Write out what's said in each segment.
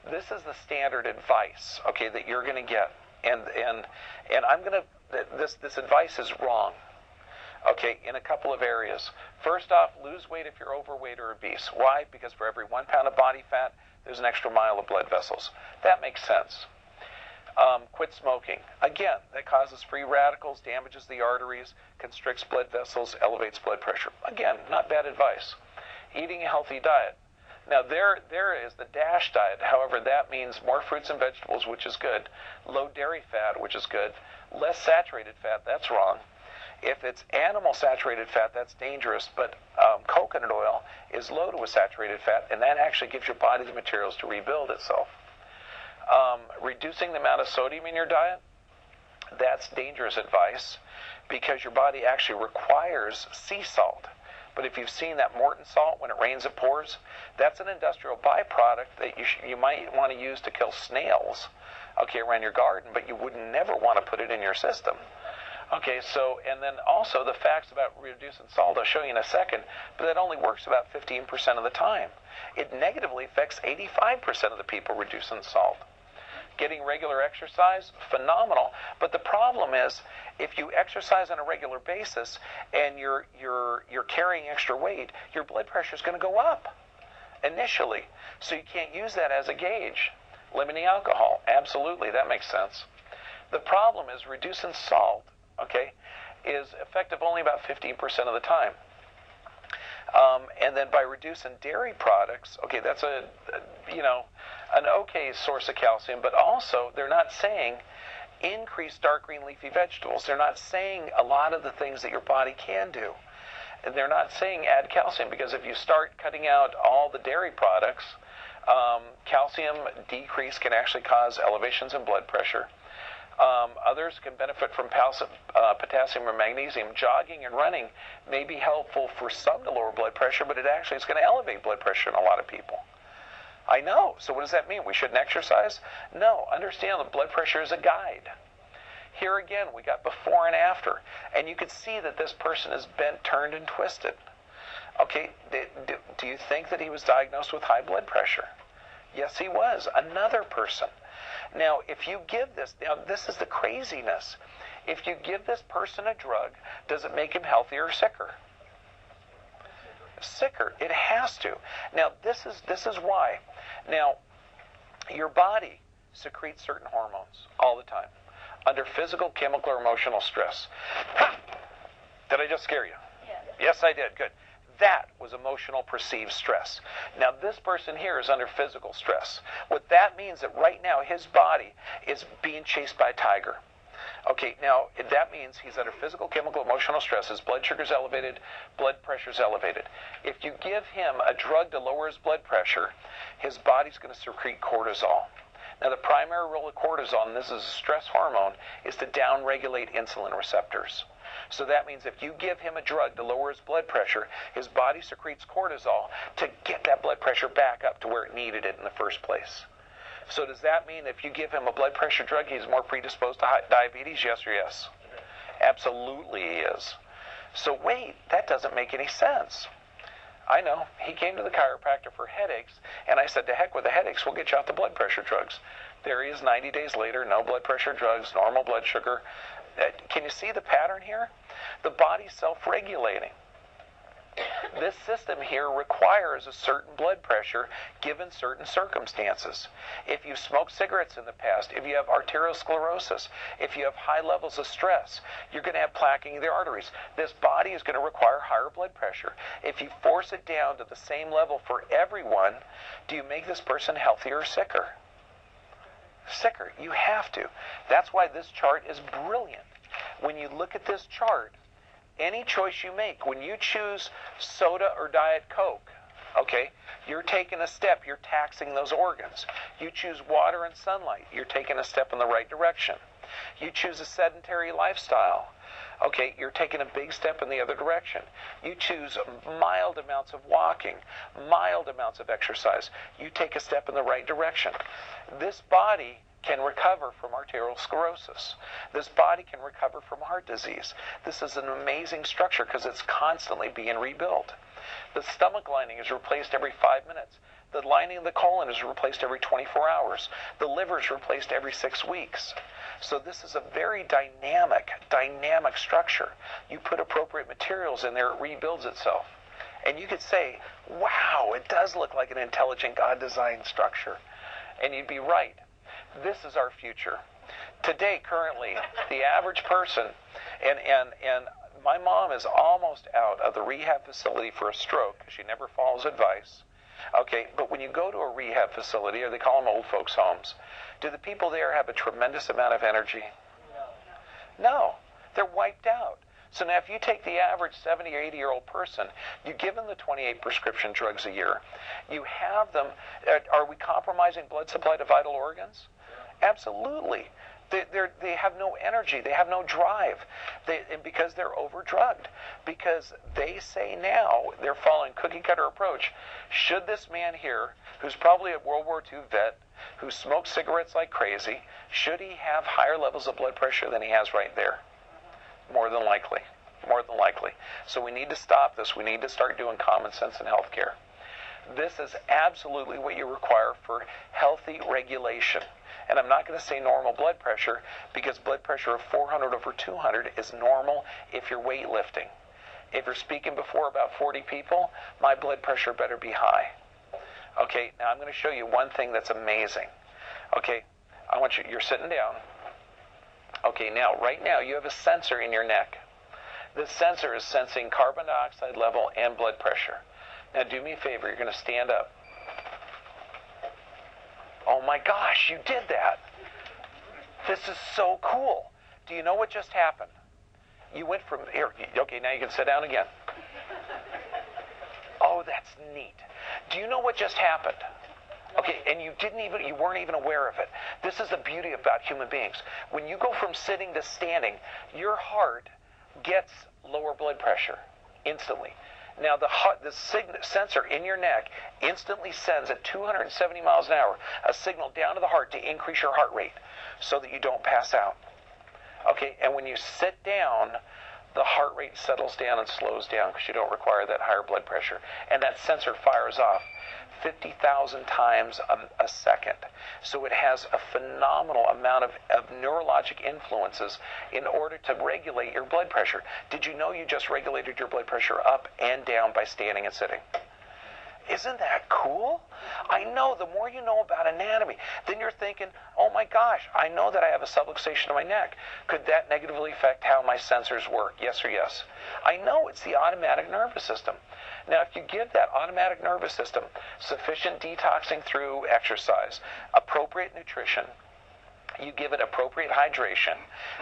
This is the standard advice, okay, that you're going to get. And I'm going to, this advice is wrong, okay, in a couple of areas. First off, lose weight if you're overweight or obese. Why? Because for every 1 pound of body fat, there's an extra mile of blood vessels. That makes sense. Quit smoking. Again, that causes free radicals, damages the arteries, constricts blood vessels, elevates blood pressure. Again, not bad advice. Eating a healthy diet. Now, there is the DASH diet. However, that means more fruits and vegetables, which is good. Low dairy fat, which is good. Less saturated fat, that's wrong. If it's animal saturated fat, that's dangerous. But coconut oil is low to a saturated fat, and that actually gives your body the materials to rebuild itself. Reducing the amount of sodium in your diet, that's dangerous advice because your body actually requires sea salt. But if you've seen that Morton salt, when it rains it pours, that's an industrial byproduct that you might want to use to kill snails, okay, around your garden, but you would never want to put it in your system. Okay, so, and then also the facts about reducing salt, I'll show you in a second, but that only works about 15% of the time. It negatively affects 85% of the people reducing salt. Getting regular exercise, phenomenal. But the problem is, if you exercise on a regular basis and you're carrying extra weight, your blood pressure is going to go up initially. So you can't use that as a gauge. Limiting alcohol, absolutely, that makes sense. The problem is reducing salt, okay, is effective only about 15% of the time. And then by reducing dairy products, okay, that's an okay source of calcium, but also they're not saying increase dark green leafy vegetables. They're not saying a lot of the things that your body can do. And they're not saying add calcium, because if you start cutting out all the dairy products, calcium decrease can actually cause elevations in blood pressure. Others can benefit from potassium or magnesium. Jogging and running may be helpful for some to lower blood pressure, but it actually is going to elevate blood pressure in a lot of people. I know. So what does that mean? We shouldn't exercise? No. Understand that blood pressure is a guide. Here again, we got before and after. And you could see that this person is bent, turned, and twisted. Okay, do you think that he was diagnosed with high blood pressure? Yes, he was. Another person. Now, if you give this, now this is the craziness. If you give this person a drug, does it make him healthier or sicker? Sicker. It has to. Now, this is why. Now, your body secretes certain hormones all the time under physical, chemical, or emotional stress. Ha! Did I just scare you? Yes, I did. Good. That was emotional perceived stress. Now, this person here is under physical stress. What that means that right now his body is being chased by a tiger. Okay, now that means he's under physical, chemical, emotional stress. His blood sugar is elevated, blood pressure is elevated. If you give him a drug to lower his blood pressure, his body's going to secrete cortisol. Now, the primary role of cortisol, and this is a stress hormone, is to downregulate insulin receptors. So that means if you give him a drug to lower his blood pressure, his body secretes cortisol to get that blood pressure back up to where it needed it in the first place. So does that mean if you give him a blood pressure drug, he's more predisposed to diabetes? Yes or yes? Absolutely he is. So wait, that doesn't make any sense. I know. He came to the chiropractor for headaches, and I said, to heck with the headaches, we'll get you out the blood pressure drugs. There he is 90 days later, no blood pressure drugs, normal blood sugar. Can you see the pattern here? The body's self-regulating. This system here requires a certain blood pressure given certain circumstances. If you smoked cigarettes in the past, if you have arteriosclerosis, if you have high levels of stress, you're going to have plaquing of the arteries. This body is going to require higher blood pressure. If you force it down to the same level for everyone, do you make this person healthier or sicker? Sicker. You have to. That's why this chart is brilliant. When you look at this chart, any choice you make, when you choose soda or Diet Coke, okay, you're taking a step, you're taxing those organs. You choose water and sunlight, you're taking a step in the right direction. You choose a sedentary lifestyle, okay, you're taking a big step in the other direction. You choose mild amounts of walking, mild amounts of exercise, you take a step in the right direction. This body can recover from arteriosclerosis. This body can recover from heart disease. This is an amazing structure because it's constantly being rebuilt. The stomach lining is replaced every 5 minutes. The lining of the colon is replaced every 24 hours. The liver is replaced every 6 weeks. So this is a very dynamic structure. You put appropriate materials in there, it rebuilds itself. And you could say, wow, it does look like an intelligent God-designed structure. And you'd be right. This is our future. Today, currently, the average person, and my mom is almost out of the rehab facility for a stroke. She never follows advice. Okay, but when you go to a rehab facility, or they call them old folks' homes, do the people there have a tremendous amount of energy? No, they're wiped out. So now if you take the average 70 or 80-year-old person, you give them the 28 prescription drugs a year, you have them, are we compromising blood supply to vital organs? Absolutely. They have no energy. They have no drive because they're overdrugged. Because they say now, they're following cookie-cutter approach. Should this man here, who's probably a World War II vet, who smokes cigarettes like crazy, should he have higher levels of blood pressure than he has right there? More than likely. More than likely. So we need to stop this. We need to start doing common sense in healthcare. This is absolutely what you require for healthy regulation. And I'm not going to say normal blood pressure, because blood pressure of 400 over 200 is normal if you're weightlifting. If you're speaking before about 40 people, my blood pressure better be high. Okay, now I'm going to show you one thing that's amazing. Okay, you're sitting down. Okay, now, right now, you have a sensor in your neck. This sensor is sensing carbon dioxide level and blood pressure. Now, do me a favor, you're going to stand up. Oh my gosh, you did that. This is so cool. Do you know what just happened? You went from here. Okay, now you can sit down again. Oh, that's neat. Do you know what just happened? Okay, and you weren't even aware of it. This is the beauty about human beings. When you go from sitting to standing, your heart gets lower blood pressure instantly. Now, the sensor in your neck instantly sends at 270 miles an hour a signal down to the heart to increase your heart rate so that you don't pass out. Okay, and when you sit down, the heart rate settles down and slows down because you don't require that higher blood pressure. And that sensor fires off 50,000 times a second. So it has a phenomenal amount of neurologic influences in order to regulate your blood pressure. Did you know you just regulated your blood pressure up and down by standing and sitting? Isn't that cool? I know, the more you know about anatomy, then you're thinking, oh my gosh, I know that I have a subluxation of my neck. Could that negatively affect how my sensors work? Yes or yes? I know, it's the automatic nervous system. Now, if you give that automatic nervous system sufficient detoxing through exercise, appropriate nutrition, you give it appropriate hydration,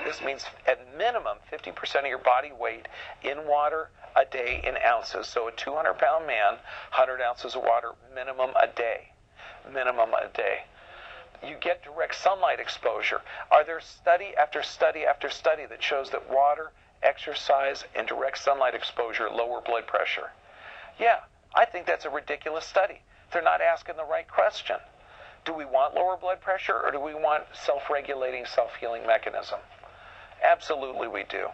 this means at minimum 50% of your body weight in water a day in ounces. So a 200-pound man, 100 ounces of water minimum a day. Minimum a day. You get direct sunlight exposure. Are there study after study after study that shows that water, exercise, and direct sunlight exposure lower blood pressure? Yeah, I think that's a ridiculous study. They're not asking the right question. Do we want lower blood pressure, or do we want self-regulating, self-healing mechanism? Absolutely we do.